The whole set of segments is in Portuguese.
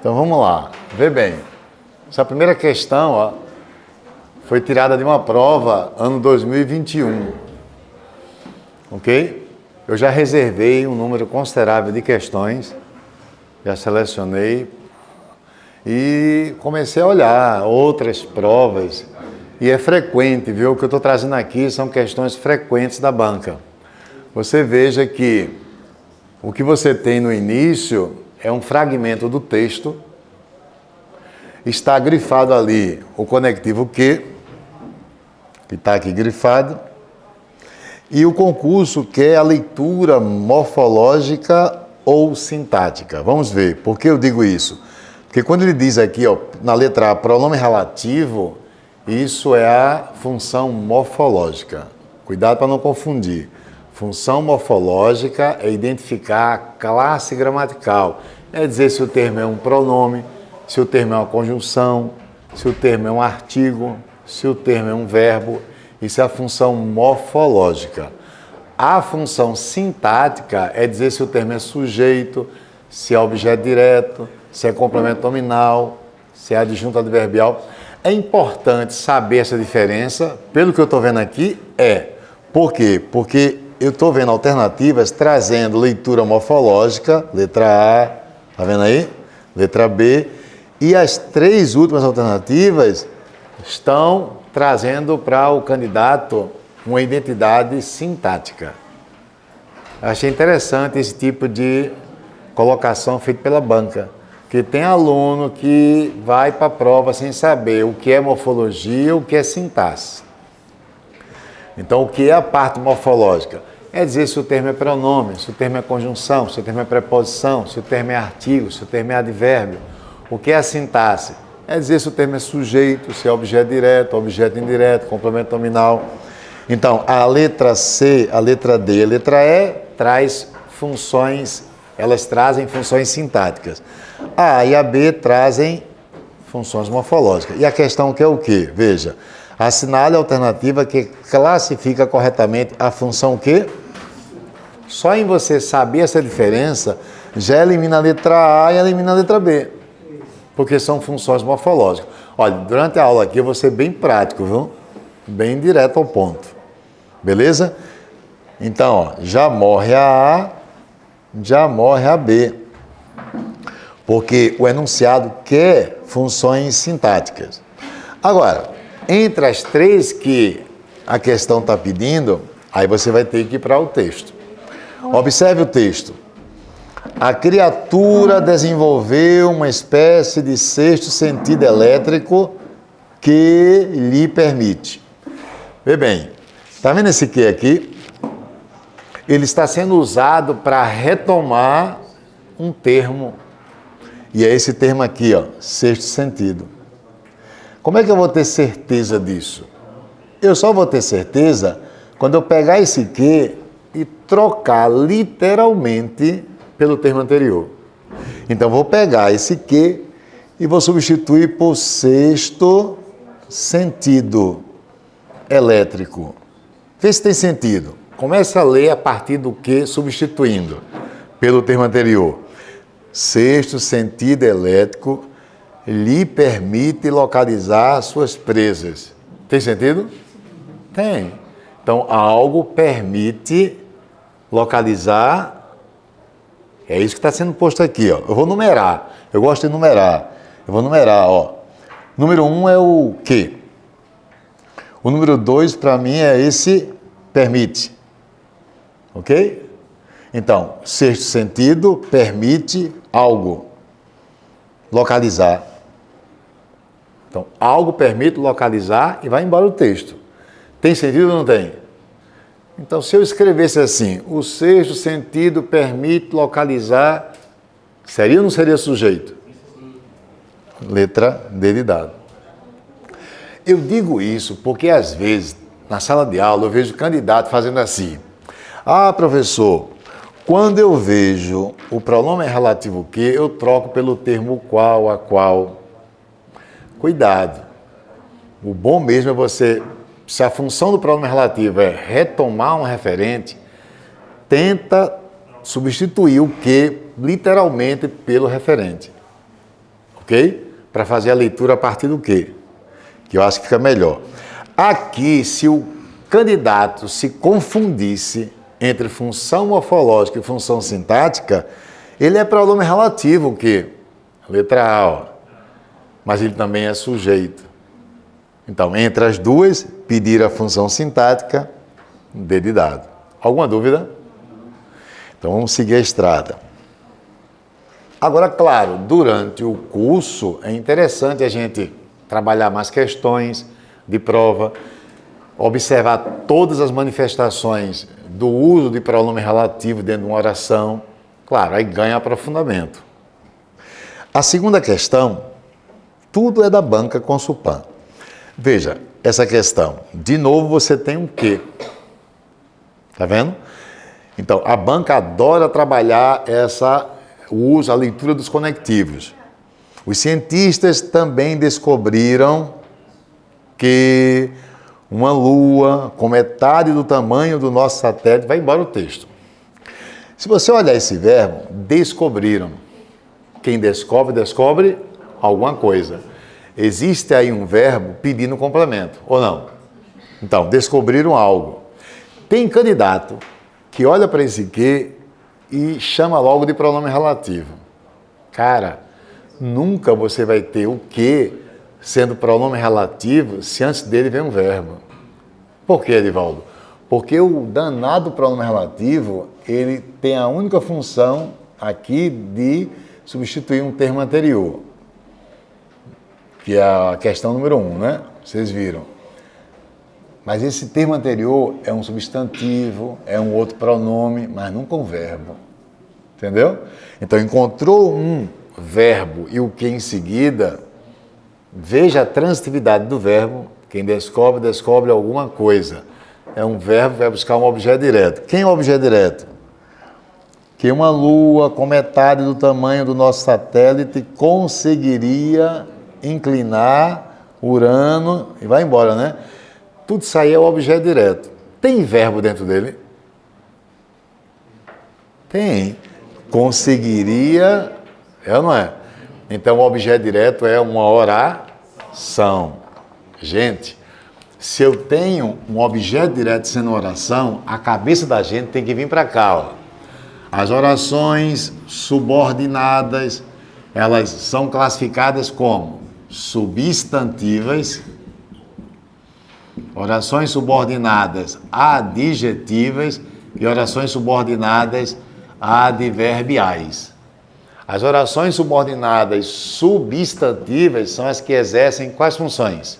Então vamos lá, vê bem. Essa primeira questão ó, foi tirada de uma prova ano 2021, ok? Eu já reservei um número considerável de questões, já selecionei e comecei a olhar outras provas e é frequente, viu? O que eu estou trazendo aqui são questões frequentes da banca. Você veja que o que você tem no início é um fragmento do texto, está grifado ali o conectivo que está aqui grifado, e o concurso quer a leitura morfológica ou sintática. Vamos ver, por que eu digo isso? Porque quando ele diz aqui, ó, na letra A, pronome relativo, isso é a função morfológica. Cuidado para não confundir. Função morfológica é identificar a classe gramatical. É dizer se o termo é um pronome, se o termo é uma conjunção, se o termo é um artigo, se o termo é um verbo. Isso é a função morfológica. A função sintática é dizer se o termo é sujeito, se é objeto direto, se é complemento nominal, se é adjunto adverbial. É importante saber essa diferença. Pelo que eu estou vendo aqui, Por quê? Porque eu estou vendo alternativas trazendo leitura morfológica, letra A, tá vendo aí? Letra B. E as três últimas alternativas estão trazendo para o candidato uma identidade sintática. Achei interessante esse tipo de colocação feita pela banca, que tem aluno que vai para a prova sem saber o que é morfologia, o que é sintaxe. Então, o que é a parte morfológica? É dizer se o termo é pronome, se o termo é conjunção, se o termo é preposição, se o termo é artigo, se o termo é advérbio. O que é a sintaxe? É dizer se o termo é sujeito, se é objeto direto, objeto indireto, complemento nominal. Então, a letra C, a letra D e a letra E traz funções, elas trazem funções sintáticas. A A e a B trazem funções morfológicas. E a questão que é o quê? Veja, assinale a alternativa que classifica corretamente a função quê? Só em você saber essa diferença, já elimina a letra A e elimina a letra B. Porque são funções morfológicas. Olha, durante a aula aqui eu vou ser bem prático, viu? Bem direto ao ponto. Beleza? Então, ó, já morre a A, já morre a B. Porque o enunciado quer funções sintáticas. Agora, entre as três que a questão está pedindo, aí você vai ter que ir para o texto. Observe o texto. A criatura desenvolveu uma espécie de sexto sentido elétrico que lhe permite. Vê bem, está vendo esse que aqui? Ele está sendo usado para retomar um termo. E é esse termo aqui, ó, sexto sentido. Como é que eu vou ter certeza disso? Eu só vou ter certeza quando eu pegar esse que e trocar literalmente pelo termo anterior. Então, vou pegar esse que e vou substituir por sexto sentido elétrico. Vê se tem sentido. Comece a ler a partir do que substituindo pelo termo anterior. Sexto sentido elétrico lhe permite localizar suas presas. Tem sentido? Tem. Então, algo permite localizar. É isso que está sendo posto aqui, ó. Eu vou numerar. Eu gosto de numerar. Eu vou numerar, ó. Número 1 é o que? O número 2, para mim, é esse permite. Ok? Então, sexto sentido permite algo localizar. Então, algo permite localizar e vai embora o texto. Tem sentido ou não tem? Então, se eu escrevesse assim, o sexto sentido permite localizar, seria ou não seria sujeito? Letra D de dado. Eu digo isso porque, às vezes, na sala de aula, eu vejo candidato fazendo assim. Ah, professor, quando eu vejo o pronome relativo que, eu troco pelo termo qual, a qual. Cuidado. O bom mesmo é você, se a função do pronome relativo é retomar um referente, tenta substituir o que literalmente pelo referente. ok? Para fazer a leitura a partir do quê? Que eu acho que fica melhor. Aqui, se o candidato se confundisse entre função morfológica e função sintática, ele é pronome relativo, o quê? Letra A, ó. Mas ele também é sujeito. Então, entre as duas, pedir a função sintática, D de dado. Alguma dúvida? Então, vamos seguir a estrada. Agora, claro, durante o curso, é interessante a gente trabalhar mais questões de prova, observar todas as manifestações do uso de pronome relativo dentro de uma oração. Claro, aí ganha aprofundamento. A segunda questão, tudo é da banca Consulpan. Veja, essa questão, de novo você tem um quê? Tá vendo? Então, a banca adora trabalhar o uso, a leitura dos conectivos. Os cientistas também descobriram que uma lua com metade do tamanho do nosso satélite, vai embora o texto. Se você olhar esse verbo, descobriram. Quem descobre, descobre alguma coisa. Existe aí um verbo pedindo complemento, ou não? Então, descobriram algo. Tem candidato que olha para esse que e chama logo de pronome relativo. Cara, nunca você vai ter o que sendo pronome relativo se antes dele vem um verbo. Por quê, Edivaldo? Porque o danado pronome relativo, ele tem a única função aqui de substituir um termo anterior, que é a questão número 1, né? Vocês viram. Mas esse termo anterior é um substantivo, é um outro pronome, mas nunca um verbo. Entendeu? Então, encontrou um verbo e o que em seguida, veja a transitividade do verbo. Quem descobre, descobre alguma coisa. É um verbo, vai buscar um objeto direto. Quem é o objeto direto? Que uma lua com metade do tamanho do nosso satélite conseguiria inclinar Urano e vai embora, né? Tudo isso aí é o objeto direto. Tem verbo dentro dele? Tem. Conseguiria, é ou não é? Então, o objeto direto é uma oração. Gente, se eu tenho um objeto direto sendo oração, a cabeça da gente tem que vir para cá, ó. As orações subordinadas, elas são classificadas como substantivas, orações subordinadas adjetivas e orações subordinadas adverbiais. As orações subordinadas substantivas são as que exercem quais funções?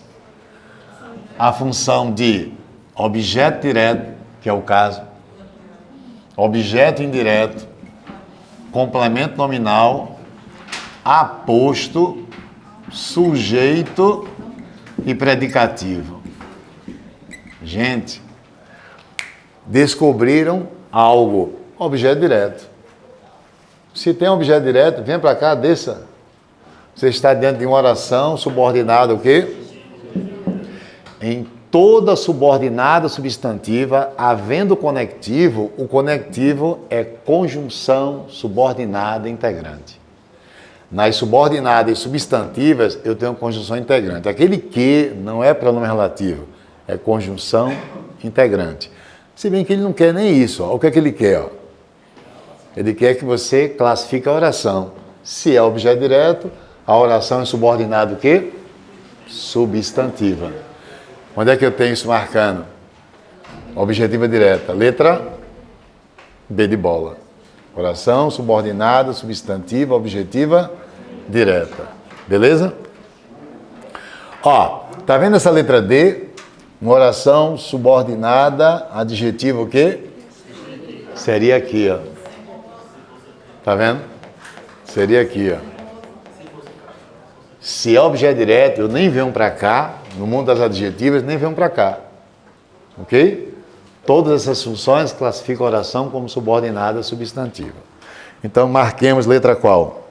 A função de objeto direto, que é o caso, objeto indireto, complemento nominal, aposto, sujeito e predicativo. Gente, descobriram algo, objeto direto. Se tem objeto direto, vem para cá, desça. Você está diante de uma oração subordinada o quê? Em toda subordinada substantiva, havendo conectivo, o conectivo é conjunção subordinada integrante. Nas subordinadas substantivas, eu tenho conjunção integrante. Aquele que não é pronome relativo, é conjunção integrante. Se bem que ele não quer nem isso. Ó. O que é que ele quer? Ó? Ele quer que você classifique a oração. Se é objeto direto, a oração é subordinada o quê? Substantiva. Onde é que eu tenho isso marcando? Objetiva direta. Letra B de bola. Oração subordinada, substantiva, objetiva direta. Beleza? Ó, tá vendo essa letra D? Uma oração subordinada, adjetiva o quê? Seria aqui, ó. Tá vendo? Seria aqui, ó. Se é objeto direto, eu nem venho para cá, no mundo das adjetivas, nem venho para cá. Ok? Todas essas funções classificam a oração como subordinada substantiva. Então, marquemos letra qual?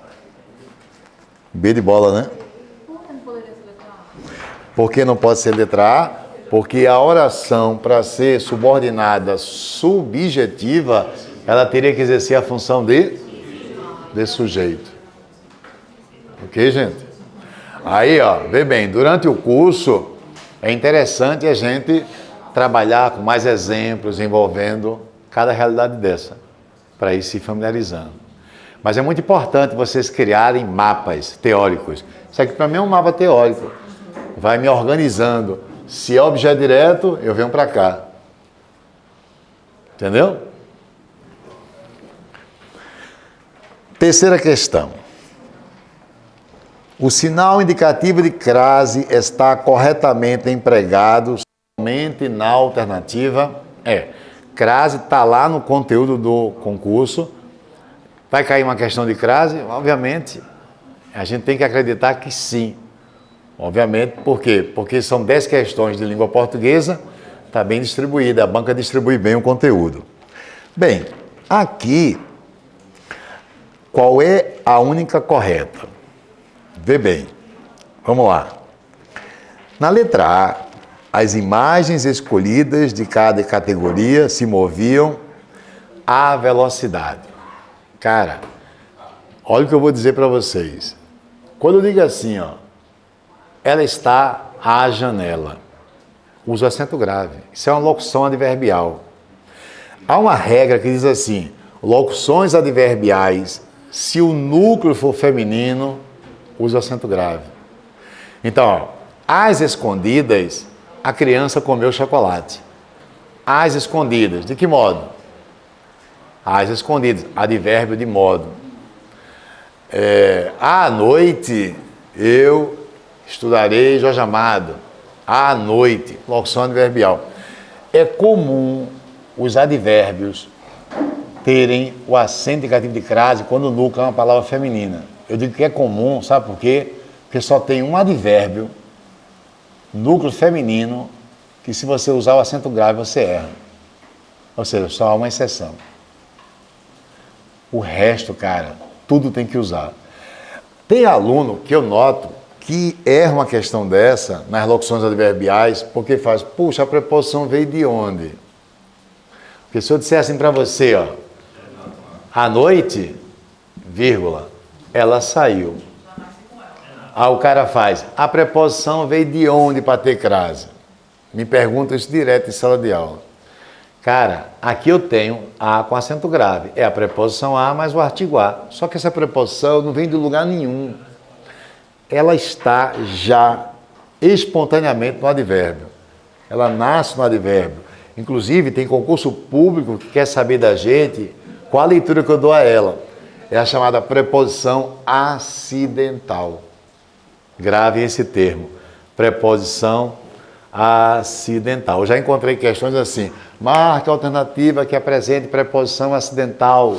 B de bola, né? Por que não poderia ser letra A? Por que não pode ser letra A? Porque a oração, para ser subordinada subjetiva, ela teria que exercer a função de sujeito. Ok, gente? Aí, ó, vê bem, durante o curso é interessante a gente trabalhar com mais exemplos envolvendo cada realidade dessa, para ir se familiarizando. Mas é muito importante vocês criarem mapas teóricos. Isso aqui para mim é um mapa teórico. Vai me organizando. Se é objeto direto, eu venho para cá. Entendeu? Terceira questão. O sinal indicativo de crase está corretamente empregado somente na alternativa crase está lá no conteúdo do concurso. Vai cair uma questão de crase? Obviamente, a gente tem que acreditar que sim. Obviamente, por quê? Porque são 10 questões de língua portuguesa, está bem distribuída, a banca distribui bem o conteúdo. Bem, aqui, qual é a única correta? Vê bem, vamos lá. Na letra A, as imagens escolhidas de cada categoria se moviam à velocidade. Cara, olha o que eu vou dizer para vocês. Quando eu digo assim, ó, ela está à janela, uso acento grave. Isso é uma locução adverbial. Há uma regra que diz assim, locuções adverbiais, se o núcleo for feminino, usa acento grave. Então, ó, às escondidas, a criança comeu chocolate. Às escondidas, de que modo? Às escondidas, advérbio de modo. À noite, eu estudarei Jorge Amado. À noite, locução adverbial. É comum os advérbios terem o acento indicativo de crase quando o núcleo é uma palavra feminina. Eu digo que é comum, sabe por quê? Porque só tem um advérbio, núcleo feminino, que se você usar o acento grave, você erra. Ou seja, só há uma exceção. O resto, cara, tudo tem que usar. Tem aluno que eu noto que erra uma questão dessa nas locuções adverbiais, porque faz, puxa, a preposição veio de onde? Porque se eu disser assim para você, ó, à noite, vírgula, ela saiu. Aí o cara faz, a preposição veio de onde para ter crase? Me pergunta isso direto em sala de aula. Cara, aqui eu tenho A com acento grave. É a preposição A mais o artigo A. Só que essa preposição não vem de lugar nenhum. Ela está já espontaneamente no advérbio. Ela nasce no advérbio. Inclusive, tem concurso público que quer saber da gente qual a leitura que eu dou a ela. É a chamada preposição acidental. Grave esse termo. Preposição acidental. Eu já encontrei questões assim. Marque a alternativa que apresente preposição acidental.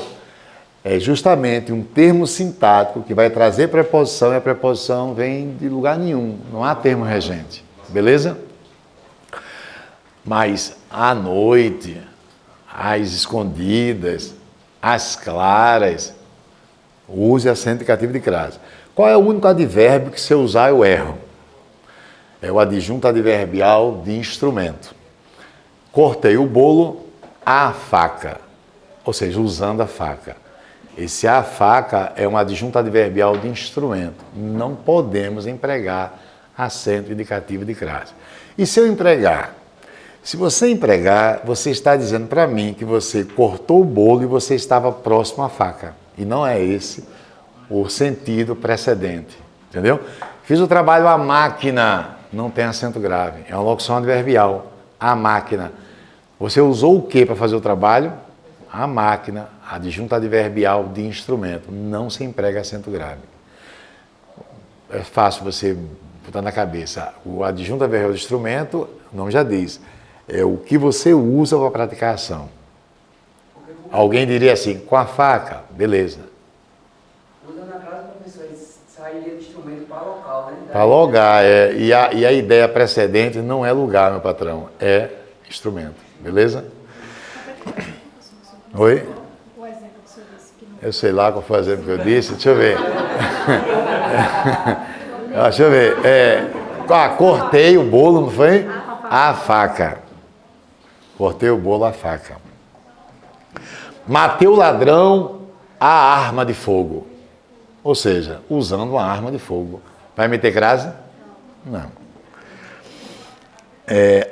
É justamente um termo sintático que vai trazer preposição e a preposição vem de lugar nenhum. Não há termo regente. Beleza? Mas à noite, às escondidas, às claras, use acento indicativo de crase. Qual é o único advérbio que se eu usar eu erro? É o adjunto adverbial de instrumento. Cortei o bolo à faca, ou seja, usando a faca. Esse a faca é um adjunto adverbial de instrumento. Não podemos empregar acento indicativo de crase. E se eu empregar? Se você empregar, você está dizendo para mim que você cortou o bolo e você estava próximo à faca. E não é esse o sentido precedente. Entendeu? Fiz o trabalho à máquina, não tem acento grave. É uma locução adverbial. A máquina. Você usou o que para fazer o trabalho? A máquina, adjunto adverbial de instrumento. Não se emprega acento grave. É fácil você botar na cabeça. O adjunto adverbial de instrumento, o nome já diz, é o que você usa para praticar a ação. Alguém diria assim, com a faca, beleza. Usando a frase, professor, sairia de instrumento para local, né? Para lugar, e a ideia precedente não é lugar, meu patrão, é instrumento, beleza? Oi? O exemplo que o senhor disse que não. Eu sei lá qual foi o exemplo que eu disse, deixa eu ver. Deixa eu ver. Cortei o bolo, não foi? A faca. Cortei o bolo à faca. Matei o ladrão à arma de fogo. Ou seja, usando uma arma de fogo. Vai meter crase? Não.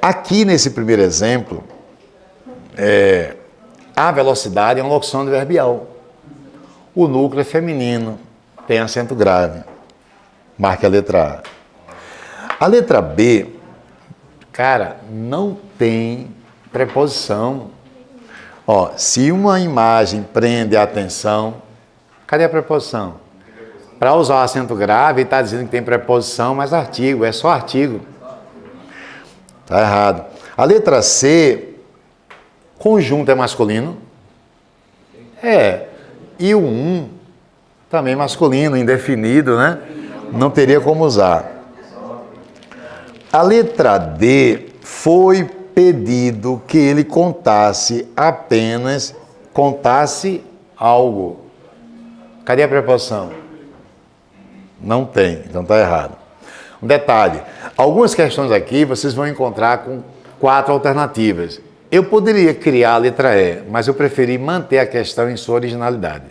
Aqui nesse primeiro exemplo, a velocidade é uma locução adverbial. O núcleo é feminino, tem acento grave. Marque a letra A. A letra B, cara, não tem preposição. Ó, se uma imagem prende a atenção, cadê a preposição? Para usar o acento grave, está dizendo que tem preposição, mas artigo, é só artigo. Está errado. A letra C, conjunto é masculino? E o um, também masculino, indefinido, né? Não teria como usar. A letra D, foi pedido que ele contasse algo. Cadê a preposição? Não tem, então está errado. Um detalhe, algumas questões aqui vocês vão encontrar com 4 alternativas. Eu poderia criar a letra E, mas eu preferi manter a questão em sua originalidade.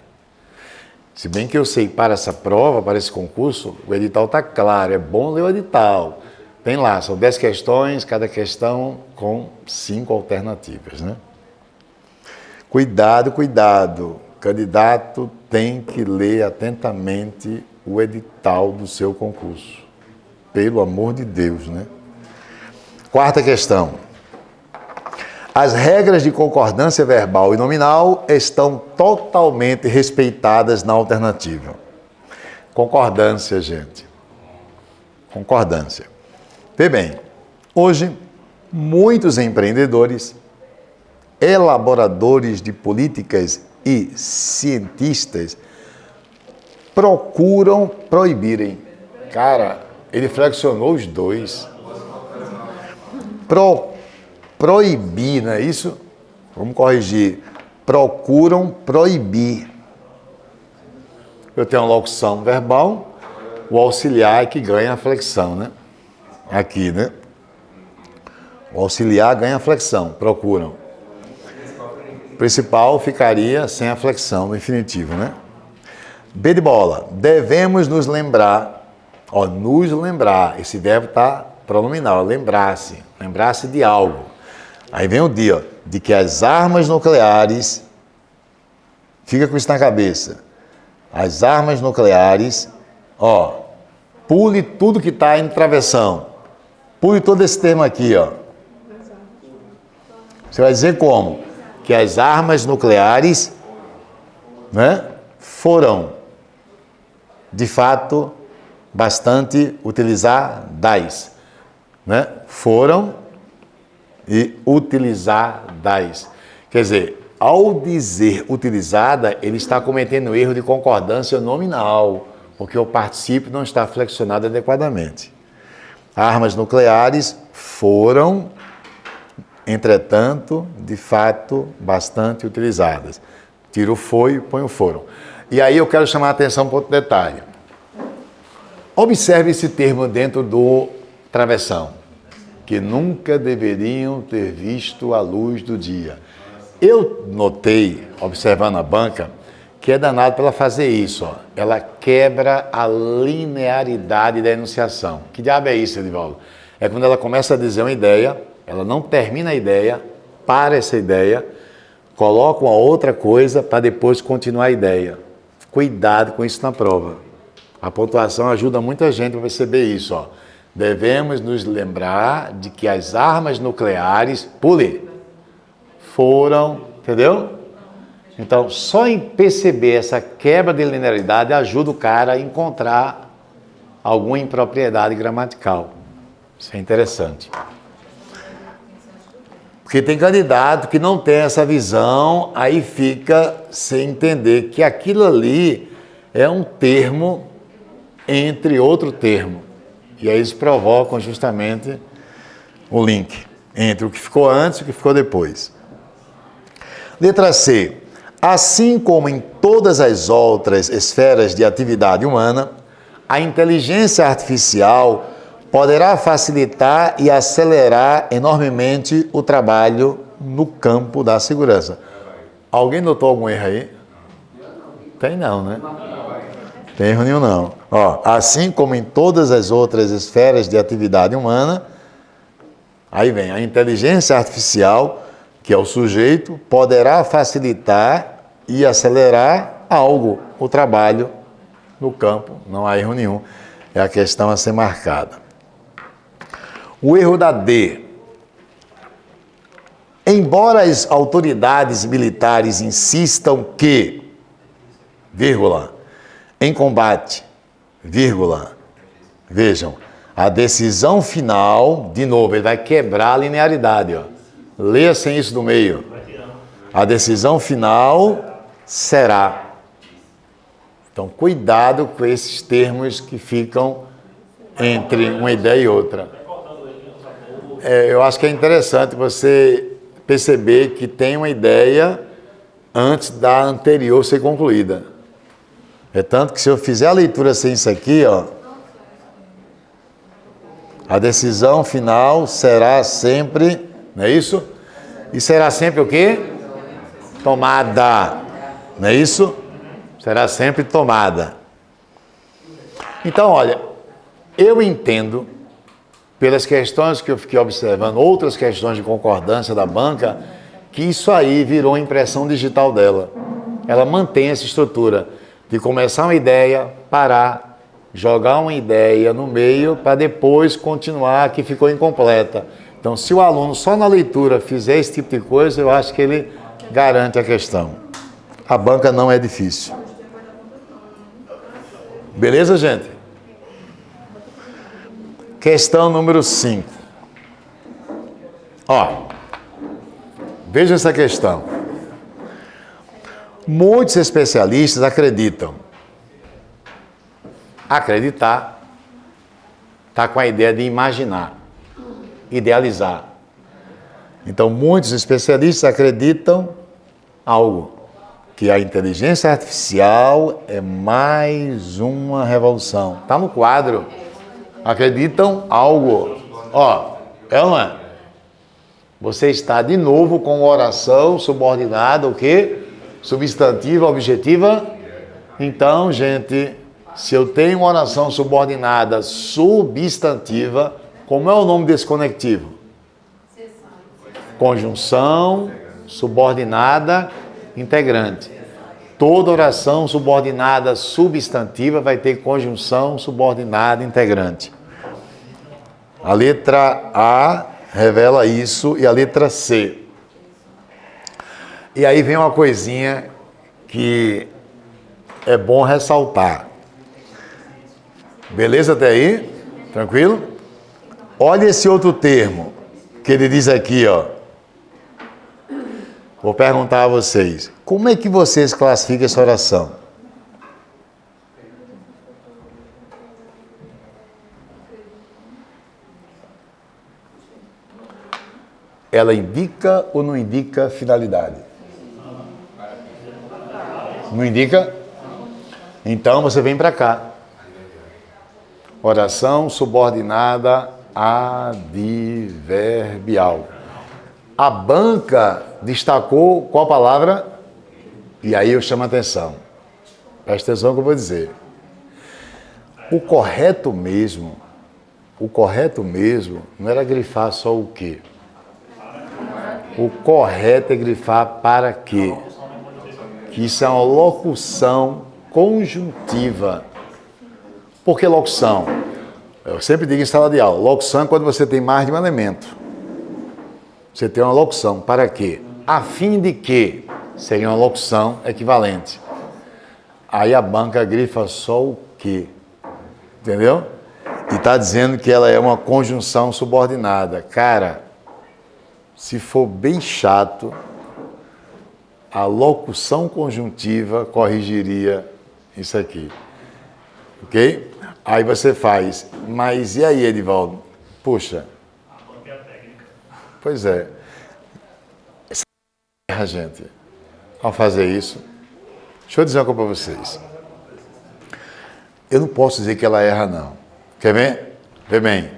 Se bem que eu sei, para essa prova, para esse concurso, o edital está claro, é bom ler o edital. Tem lá, são 10 questões, cada questão com 5 alternativas, né? Cuidado, cuidado. O candidato tem que ler atentamente o edital do seu concurso. Pelo amor de Deus, né? Quarta questão. As regras de concordância verbal e nominal estão totalmente respeitadas na alternativa. Concordância, gente. Concordância. Vê bem, hoje, muitos empreendedores, elaboradores de políticas e cientistas procuram proibirem. Cara, ele flexionou os dois. Proibir, não é isso? Vamos corrigir. Procuram proibir. Eu tenho uma locução verbal, o auxiliar é que ganha a flexão, né? Aqui, né? O auxiliar ganha a flexão, procuram. O principal ficaria sem a flexão no infinitivo, né? B de bola. Devemos nos lembrar, nos lembrar. Esse verbo está pronominal, lembrar-se. Lembrar-se de algo. Aí vem o dia, de que as armas nucleares, fica com isso na cabeça, as armas nucleares, pule tudo que está em travessão. Pule todo esse termo aqui, Você vai dizer como? Que as armas nucleares, né, foram, de fato, bastante utilizadas, né? Foram e utilizadas. Quer dizer, ao dizer utilizada, ele está cometendo erro de concordância nominal, porque o particípio não está flexionado adequadamente. Armas nucleares foram, entretanto, de fato, bastante utilizadas. Tira o foi e põe o foram. E aí eu quero chamar a atenção para outro detalhe. Observe esse termo dentro do travessão, que nunca deveriam ter visto a luz do dia. Eu notei, observando a banca, que é danado para ela fazer isso. Ela quebra a linearidade da enunciação. Que diabo é isso, Edivaldo? É quando ela começa a dizer uma ideia, ela não termina a ideia, para essa ideia, coloca uma outra coisa para depois continuar a ideia. Cuidado com isso na prova. A pontuação ajuda muita gente a perceber isso. Devemos nos lembrar de que as armas nucleares, foram, entendeu? Então, só em perceber essa quebra de linearidade ajuda o cara a encontrar alguma impropriedade gramatical. Isso é interessante. Porque tem candidato que não tem essa visão, aí fica sem entender que aquilo ali é um termo entre outro termo. E aí eles provocam justamente o link entre o que ficou antes e o que ficou depois. Letra C. Assim como em todas as outras esferas de atividade humana, a inteligência artificial poderá facilitar e acelerar enormemente o trabalho no campo da segurança. Alguém notou algum erro aí? Tem não, né? Tem erro nenhum, não. Ó, assim como em todas as outras esferas de atividade humana, aí vem a inteligência artificial, que é o sujeito, poderá facilitar e acelerar algo, o trabalho no campo, não há erro nenhum. É a questão a ser marcada. O erro da D. Embora as autoridades militares insistam que, vírgula, em combate, vírgula, vejam, a decisão final, de novo, ele vai quebrar a linearidade, ó. Leia sem isso do meio. A decisão final será. Então, cuidado com esses termos que ficam entre uma ideia e outra. Eu acho que é interessante você perceber que tem uma ideia antes da anterior ser concluída. É tanto que se eu fizer a leitura sem isso aqui, ó, a decisão final será sempre, não é isso? E será sempre o quê? Tomada. Não é isso? Será sempre tomada. Então, olha, eu entendo, pelas questões que eu fiquei observando, outras questões de concordância da banca, que isso aí virou a impressão digital dela. Ela mantém essa estrutura de começar uma ideia, parar, jogar uma ideia no meio para depois continuar, que ficou incompleta. Então, se o aluno só na leitura fizer esse tipo de coisa, eu acho que ele garante a questão. A banca não é difícil. Beleza, gente? Questão número 5. Ó, veja essa questão. Muitos especialistas acreditam. Acreditar está com a ideia de imaginar, idealizar. Então, muitos especialistas acreditam algo, que a inteligência artificial é mais uma revolução. Está no quadro. Acreditam algo. Ó, é ou não é? Você está de novo com oração subordinada, o quê? Substantiva, objetiva. Então, gente, se eu tenho uma oração subordinada substantiva, como é o nome desse conectivo? Conjunção subordinada integrante. Toda oração subordinada substantiva vai ter conjunção subordinada integrante. A letra A revela isso e a letra C. E aí vem uma coisinha que é bom ressaltar. Beleza até aí? Tranquilo? Olha esse outro termo que ele diz aqui, ó. Vou perguntar a vocês. Como é que vocês classificam essa oração? Ela indica ou não indica finalidade? Não indica? Então você vem para cá. Oração subordinada adverbial. A banca destacou qual palavra? E aí eu chamo a atenção. Presta atenção no que eu vou dizer. O correto mesmo não era grifar só o quê? O correto é grifar para quê? Que isso é uma locução conjuntiva. Por que locução? Eu sempre digo em sala de aula, locução é quando você tem mais de um elemento. Você tem uma locução. Para quê? A fim de que seria uma locução equivalente. Aí a banca grifa só o quê? Entendeu? E está dizendo que ela é uma conjunção subordinada. Cara, se for bem chato, a locução conjuntiva corrigiria isso aqui. Ok? Aí você faz, mas e aí, Edivaldo? Puxa. Pois é. Essa erra, gente. Ao fazer isso, deixa eu dizer uma coisa para vocês. Eu não posso dizer que ela erra, não. Quer ver? Vê bem.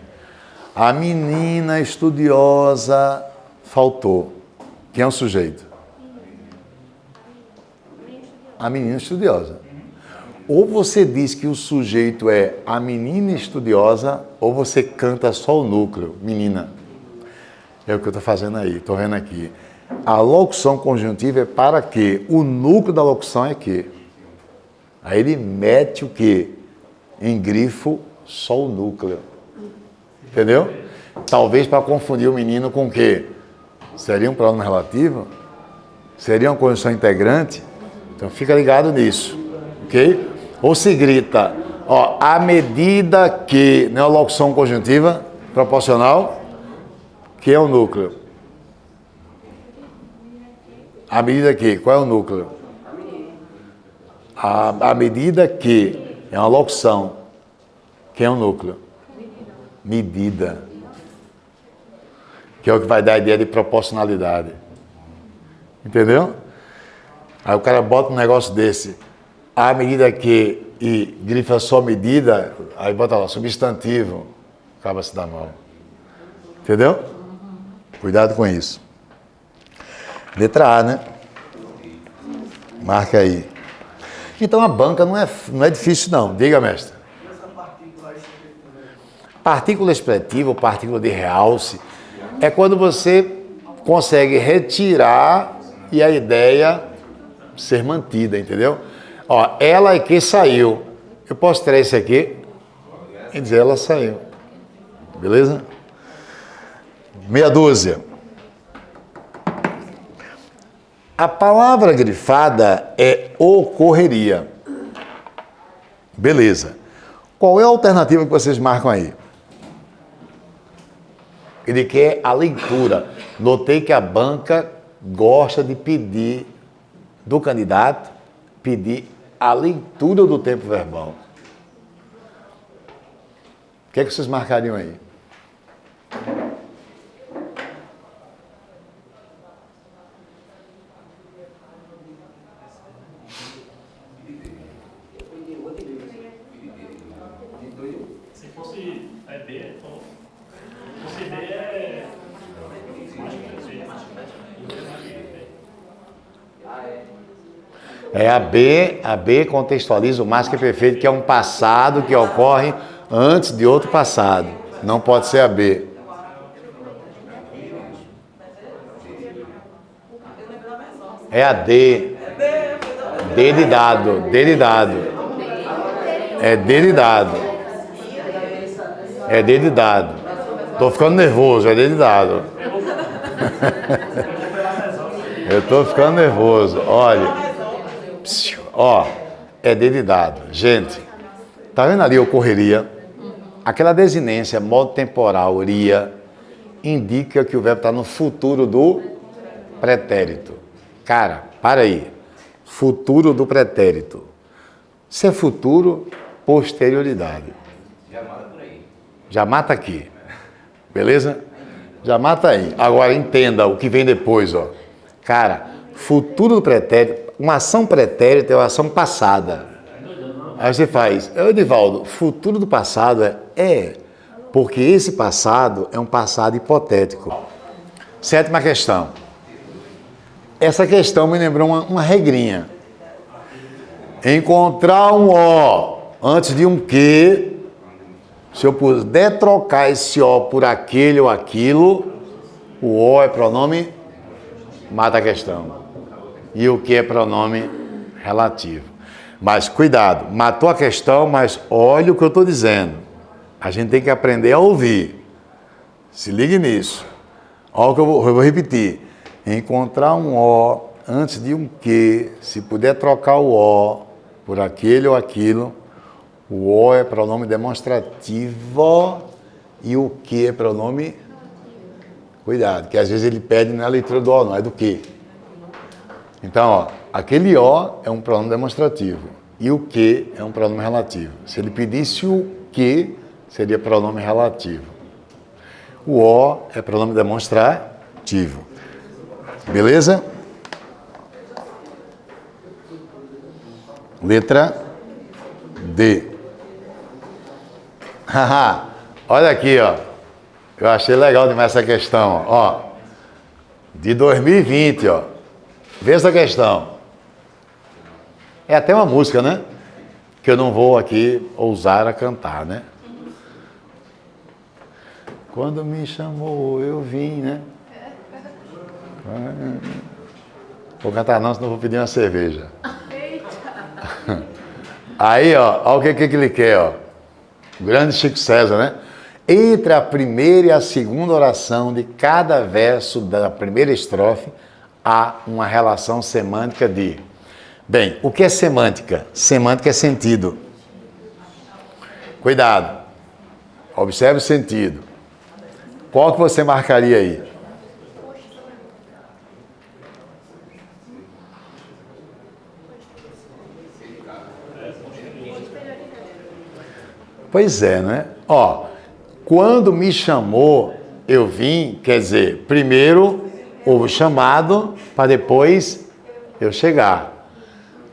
A menina estudiosa faltou. Quem é o sujeito? A menina estudiosa. Ou você diz que o sujeito é a menina estudiosa, ou você canta só o núcleo, menina. É o que eu estou fazendo aí, estou vendo aqui. A locução conjuntiva é para quê? O núcleo da locução é quê? Aí ele mete o quê? Em grifo, só o núcleo. Entendeu? Talvez para confundir o menino com o quê? Seria um pronome relativo? Seria uma conjunção integrante? Então fica ligado nisso, ok? Ou se grita, ó, à medida que, não é uma locução conjuntiva, proporcional, que é o núcleo. À medida que, qual é o núcleo? À medida que, é uma locução, que é o núcleo? Medida. Que é o que vai dar a ideia de proporcionalidade. Entendeu? Aí o cara bota um negócio desse, à medida que, e grifa só medida, aí bota lá, substantivo, acaba se dá mal. Entendeu? Cuidado com isso. Letra A, né? Marca aí. Então a banca não é difícil não, diga, mestre. Partícula expletiva ou partícula de realce é quando você consegue retirar e a ideia ser mantida, entendeu? Ó, ela é que saiu. Eu posso tirar esse aqui e dizer ela saiu. Beleza? Meia dúzia. A palavra grifada é ocorreria. Beleza. Qual é a alternativa que vocês marcam aí? Ele quer a leitura. Notei que a banca gosta de pedir do candidato, pedir a leitura do tempo verbal. O que é que vocês marcariam aí? Se fosse B, então. Se fosse B é. É a B contextualiza o mais que é perfeito, que é um passado que ocorre antes de outro passado. Não pode ser a B. É a D. D de dado. D de dado. É D de dado. É D de dado. Tô ficando nervoso, é D de dado. Eu tô ficando nervoso. Olha. Ó, é D de dado. Gente, tá vendo ali ocorreria? Aquela desinência, modo temporal, iria, indica que o verbo está no futuro do pretérito. Cara, para aí. Futuro do pretérito. Se é futuro, posterioridade. Já mata por aí. Já mata aqui. Beleza? Já mata aí. Agora entenda o que vem depois, ó. Cara, futuro do pretérito, uma ação pretérita é uma ação passada. Aí você faz, Edivaldo, futuro do passado porque esse passado é um passado hipotético. Sétima questão. Essa questão me lembrou uma regrinha. Encontrar um O antes de um que, se eu puder trocar esse O por aquele ou aquilo, o O é pronome, mata a questão. E o que é pronome relativo. Mas cuidado, matou a questão, mas olha o que eu estou dizendo. A gente tem que aprender a ouvir. Se ligue nisso. Olha o que eu vou repetir. Encontrar um O antes de um que, se puder trocar o O por aquele ou aquilo, o O é pronome demonstrativo e o que é pronome... Cuidado, que às vezes ele pede na leitura do O, não é do que. Então, ó, aquele O é um pronome demonstrativo e o que é um pronome relativo. Se ele pedisse o que, seria pronome relativo. O O é pronome demonstrativo. Beleza? Letra D. Haha, olha aqui, ó. Eu achei legal demais essa questão, ó. De 2020, ó. Vê essa questão. É até uma música, né? que eu não vou aqui ousar a cantar, né? Quando me chamou, eu vim, né? Vou cantar não, senão vou pedir uma cerveja. Aí, ó, olha o que ele quer, ó. O grande Chico César, né? Entre a primeira e a segunda oração de cada verso da primeira estrofe, há uma relação semântica de... Bem, o que é semântica? Semântica é sentido. Cuidado. Observe o sentido. Qual que você marcaria aí? Pois é, né? Ó, quando me chamou, eu vim, quer dizer, primeiro houve o chamado para depois eu chegar.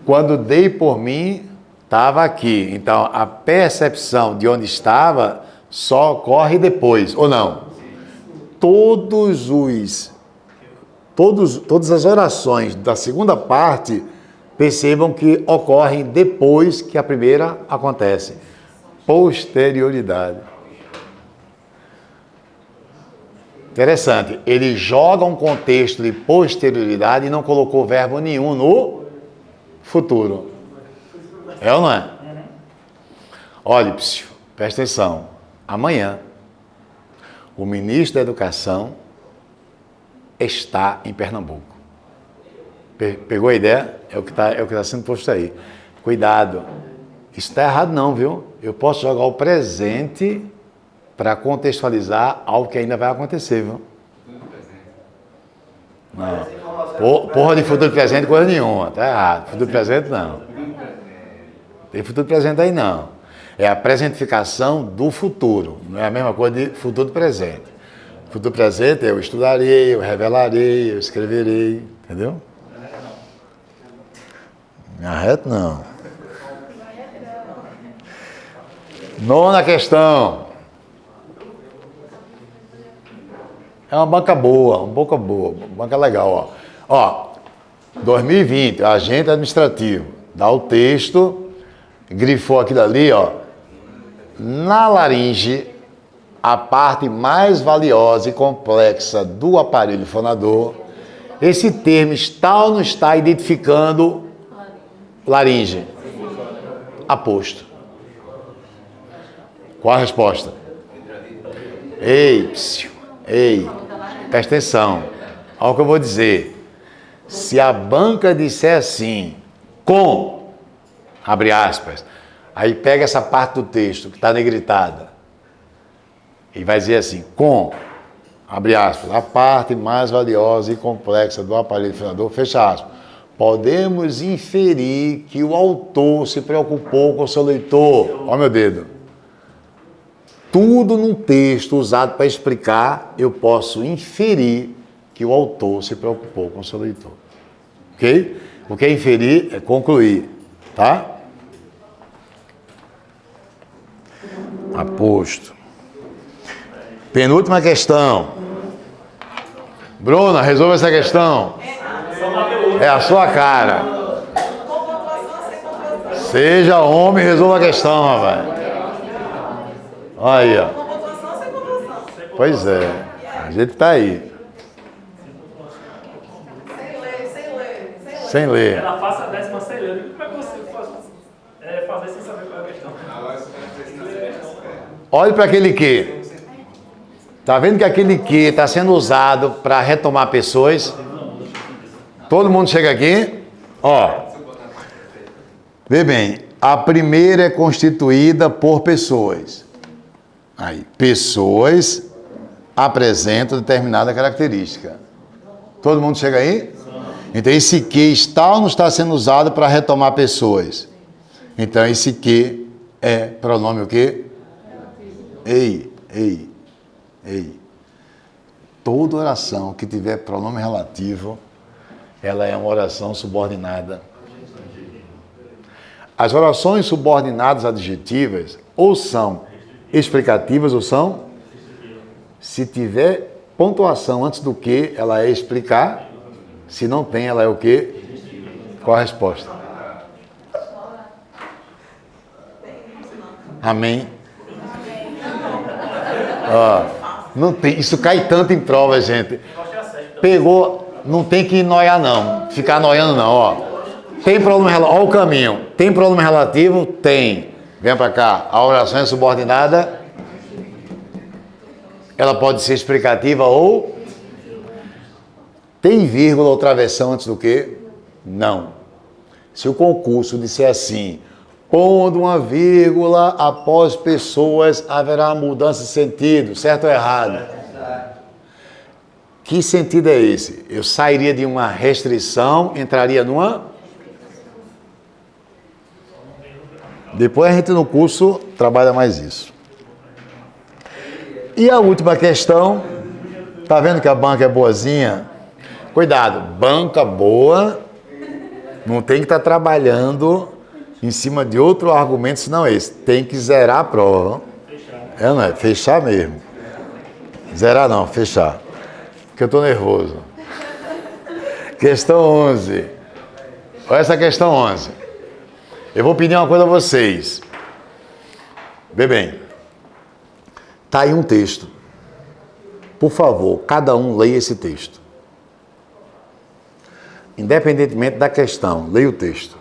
Quando dei por mim, estava aqui. Então, a percepção de onde estava só ocorre depois, ou não? Todas as orações da segunda parte, percebam que ocorrem depois que a primeira acontece. Posterioridade. Interessante, ele joga um contexto de posterioridade e não colocou verbo nenhum no futuro. É ou não é? Olha, presta atenção. Amanhã, o ministro da Educação está em Pernambuco. Pegou a ideia? É o que está sendo posto aí. Cuidado. Isso está errado não, viu? Eu posso jogar o presente para contextualizar algo que ainda vai acontecer, viu? Não. Porra de futuro presente, coisa nenhuma. Está errado. Futuro presente, não. Tem futuro presente aí, não. É a presentificação do futuro. Não é a mesma coisa de futuro presente. Futuro presente eu estudarei, eu revelarei, eu escreverei. Entendeu? Não é reto, não. Nona questão. É uma banca boa, uma banca legal, ó. Ó, 2020, agente administrativo. Dá o texto, grifou aquilo ali, ó. Na laringe, a parte mais valiosa e complexa do aparelho fonador, esse termo está ou não está identificando laringe? Aposto. Qual a resposta? Ei, presta atenção. Olha o que eu vou dizer. Se a banca disser assim, com, abre aspas, aí pega essa parte do texto que está negritada e vai dizer assim, com, abre aspas, a parte mais valiosa e complexa do aparelho fonador, fecha aspas. Podemos inferir que o autor se preocupou com o seu leitor. Olha meu dedo. Tudo num texto usado para explicar, eu posso inferir que o autor se preocupou com o seu leitor. Ok? O que é inferir é concluir. Tá? Aposto. Penúltima questão. Bruna, resolva essa questão. É a sua cara. Seja homem, resolva a questão, rapaz. Olha aí, ó. Pois é. A gente tá aí. Sem ler. Ela faça a 10ª sem ler. Como é que você fazer sem saber qual é a questão? Olhe para aquele que. Tá vendo que aquele que está sendo usado para retomar pessoas? Todo mundo chega aqui? Ó. Vê bem. A primeira é constituída por pessoas. Aí, pessoas apresentam determinada característica. Todo mundo chega aí? Então, esse que está ou não está sendo usado para retomar pessoas? Então, esse que é pronome o quê? Ei. Toda oração que tiver pronome relativo, ela é uma oração subordinada. As orações subordinadas adjetivas ou são explicativas ou são? Se tiver pontuação antes do que, ela é explicar. Se não tem, ela é o quê? Qual a resposta? Amém? Ó, não tem, isso cai tanto em prova, gente. Pegou, não tem que noiar não, ficar noiando não, ó. Tem problema relativo, ó o caminho. Tem problema relativo? Tem. Vem para cá. A oração é subordinada. Ela pode ser explicativa ou... Tem vírgula ou travessão antes do quê? Não. Se o concurso disser assim, pondo uma vírgula após pessoas, haverá mudança de sentido, certo ou errado? Que sentido é esse? Eu sairia de uma restrição, entraria numa... Depois a gente no curso trabalha mais isso. E a última questão, tá vendo que a banca é boazinha? Cuidado, banca boa, não tem que estar trabalhando em cima de outro argumento, senão esse. Tem que zerar a prova. É, não é? Fechar mesmo. Zerar não, fechar. Porque eu estou nervoso. Questão 11. Olha essa questão 11. Eu vou pedir uma coisa a vocês. Vê bem. Está aí um texto. Por favor, cada um leia esse texto. Independentemente da questão, leia o texto.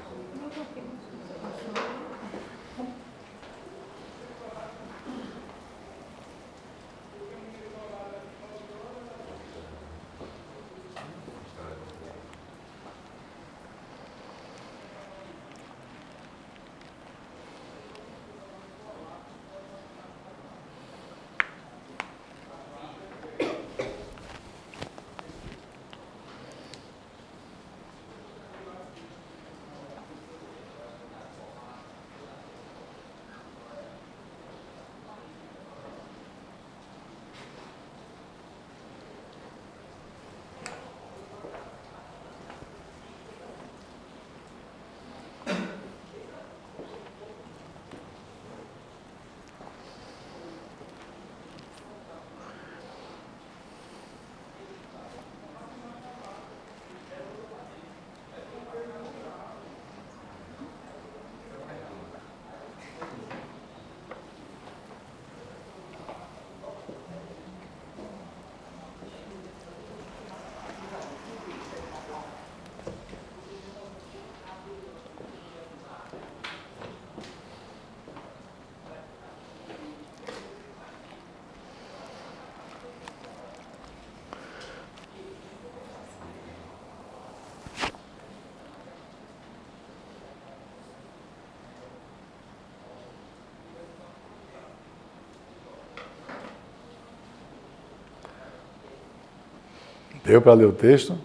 Deu para ler o texto?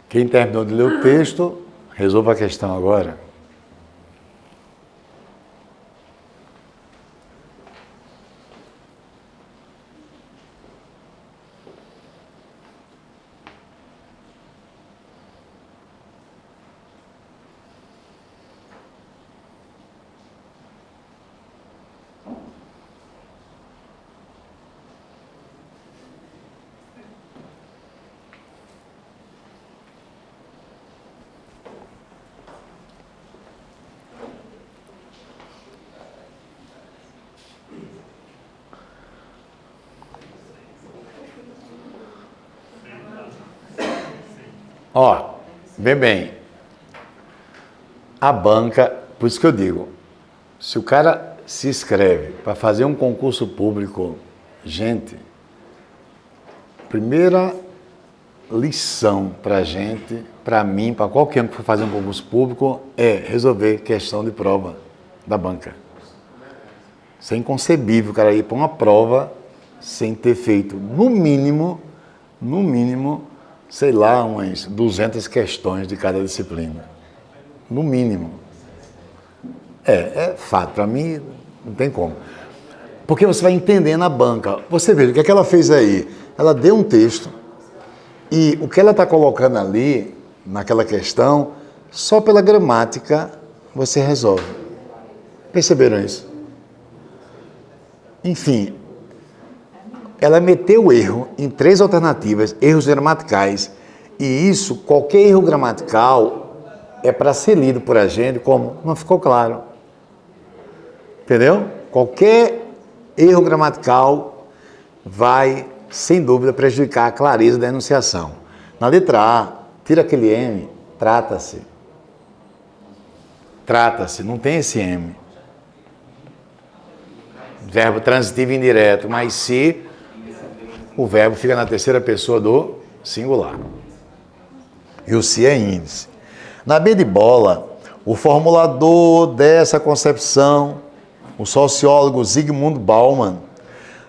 Quem terminou de ler o texto, resolva a questão agora. Ó, vê bem, a banca, por isso que eu digo, se o cara se inscreve para fazer um concurso público, gente, primeira lição para gente, para mim, para qualquer um que for fazer um concurso público, é resolver questão de prova da banca. Isso é inconcebível o cara ir para uma prova sem ter feito, no mínimo, sei lá, umas 200 questões de cada disciplina. No mínimo. É fato. Para mim, não tem como. Porque você vai entendendo a banca. Você veja, o que é que ela fez aí? Ela deu um texto e o que ela está colocando ali, naquela questão, só pela gramática você resolve. Perceberam isso? Enfim, ela meteu erro em 3 alternativas, erros gramaticais, e isso, qualquer erro gramatical, é para ser lido por a gente como não ficou claro. Entendeu? Qualquer erro gramatical vai, sem dúvida, prejudicar a clareza da enunciação. Na letra A, tira aquele M, trata-se. Trata-se, não tem esse M. Verbo transitivo indireto, mas se o verbo fica na terceira pessoa do singular. E o se é índice. Na B de bola, o formulador dessa concepção, o sociólogo Zygmunt Bauman,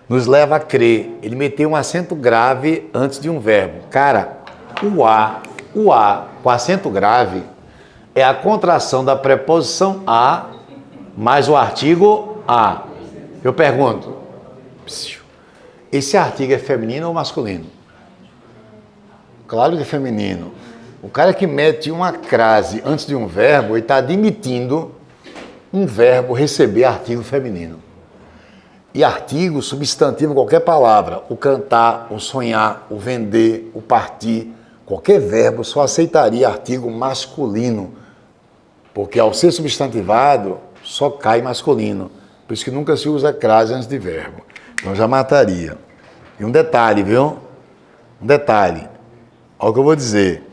nos leva a crer. Ele meteu um acento grave antes de um verbo. Cara, o A com acento grave é a contração da preposição a mais o artigo a. Eu pergunto, esse artigo é feminino ou masculino? Claro que é feminino. O cara que mete uma crase antes de um verbo, ele está admitindo um verbo receber artigo feminino. E artigo, substantivo, qualquer palavra, o cantar, o sonhar, o vender, o partir, qualquer verbo só aceitaria artigo masculino, porque ao ser substantivado, só cai masculino. Por isso que nunca se usa crase antes de verbo. Então já mataria. E um detalhe, viu? Um detalhe. Olha o que eu vou dizer.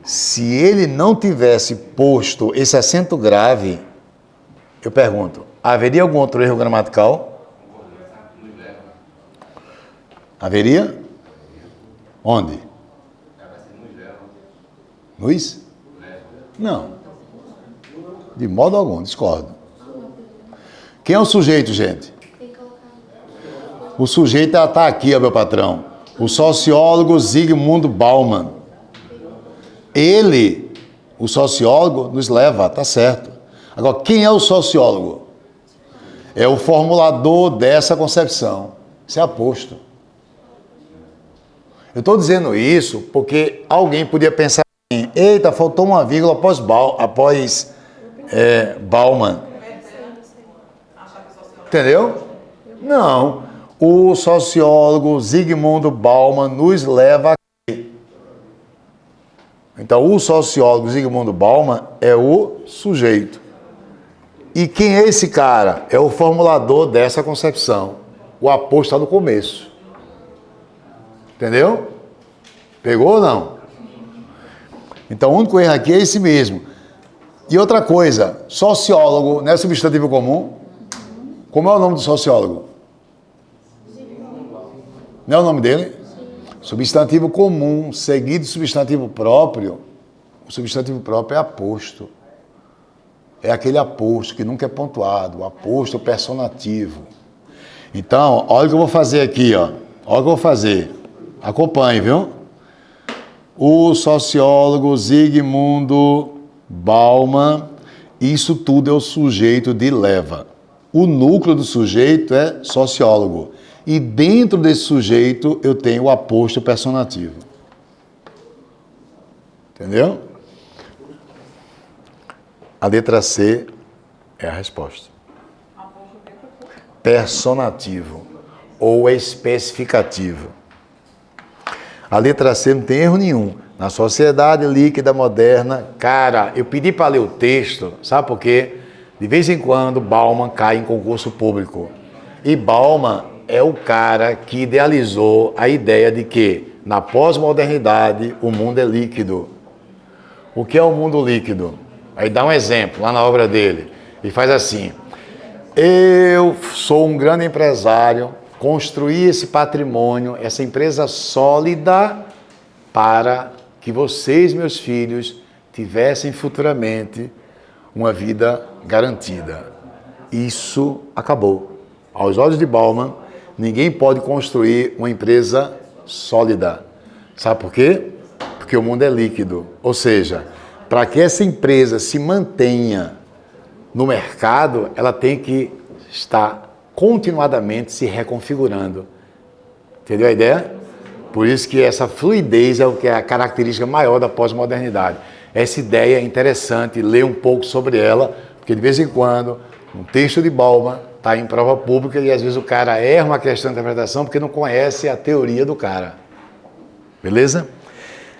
Se ele não tivesse posto esse acento grave, eu pergunto, haveria algum outro erro gramatical? Haveria? Onde? Luiz? Não. De modo algum, discordo. Quem é o sujeito, gente? O sujeito está aqui, ó, meu patrão. O sociólogo Zygmunt Bauman. Ele, o sociólogo, nos leva, tá certo. Agora, quem é o sociólogo? É o formulador dessa concepção. Isso é aposto. Eu estou dizendo isso porque alguém podia pensar assim, eita, faltou uma vírgula após Bauman. Entendeu? Não. O sociólogo Zygmunt Bauman nos leva a quê? Então, o sociólogo Zygmunt Bauman é o sujeito. E quem é esse cara? É o formulador dessa concepção. O aposto está no começo. Entendeu? Pegou ou não? Então, o único erro aqui é esse mesmo. E outra coisa, sociólogo não é substantivo comum? Como é o nome do sociólogo? Não é o nome dele? Substantivo comum, seguido de substantivo próprio. O substantivo próprio é aposto. É aquele aposto que nunca é pontuado, o aposto personativo. Então, olha o que eu vou fazer aqui, ó. Olha o que eu vou fazer. Acompanhe, viu? O sociólogo Zygmunt Bauman, isso tudo é o sujeito de leva. O núcleo do sujeito é sociólogo. E dentro desse sujeito eu tenho o aposto personativo. Entendeu? A letra C é a resposta. Personativo ou especificativo. A letra C não tem erro nenhum. Na sociedade líquida moderna, cara, eu pedi para ler o texto, sabe por quê? De vez em quando, Bauman cai em concurso público. E Bauman é o cara que idealizou a ideia de que, na pós-modernidade, o mundo é líquido. O que é o mundo líquido? Aí dá um exemplo, lá na obra dele. E faz assim, eu sou um grande empresário, construí esse patrimônio, essa empresa sólida, para que vocês, meus filhos, tivessem futuramente uma vida garantida. Isso acabou. Aos olhos de Bauman, ninguém pode construir uma empresa sólida. Sabe por quê? Porque o mundo é líquido. Ou seja, para que essa empresa se mantenha no mercado, ela tem que estar continuadamente se reconfigurando. Entendeu a ideia? Por isso que essa fluidez é o que é a característica maior da pós-modernidade. Essa ideia é interessante, ler um pouco sobre ela, porque de vez em quando um texto de Bauman está em prova pública e às vezes o cara erra uma questão de interpretação porque não conhece a teoria do cara. Beleza?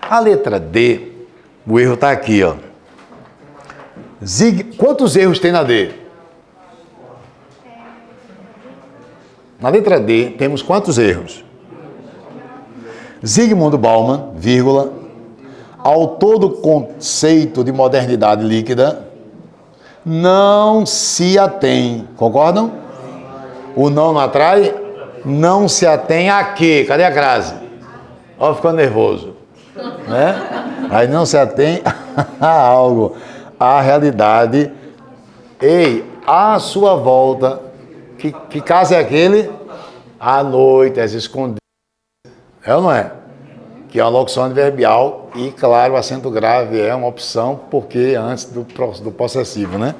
A letra D, o erro está aqui, ó. Quantos erros tem na D? Na letra D temos quantos erros? Zygmunt Bauman, vírgula, autor do conceito de modernidade líquida, não se atém. Concordam? O não atrai? Não se atém a quê? Cadê a crase? Ó, ficando nervoso. Né? Aí não se atém a algo, a realidade. Ei, à sua volta. Que caso é aquele? À noite, as escondidas. É ou não é? Que é uma locução adverbial e, claro, o acento grave é uma opção, porque antes do possessivo, né?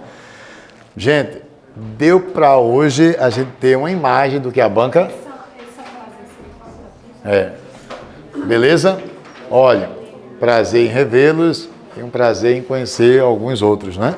Gente, deu para hoje a gente ter uma imagem do que é a banca. É. Beleza? Olha, prazer em revê-los e um prazer em conhecer alguns outros, né?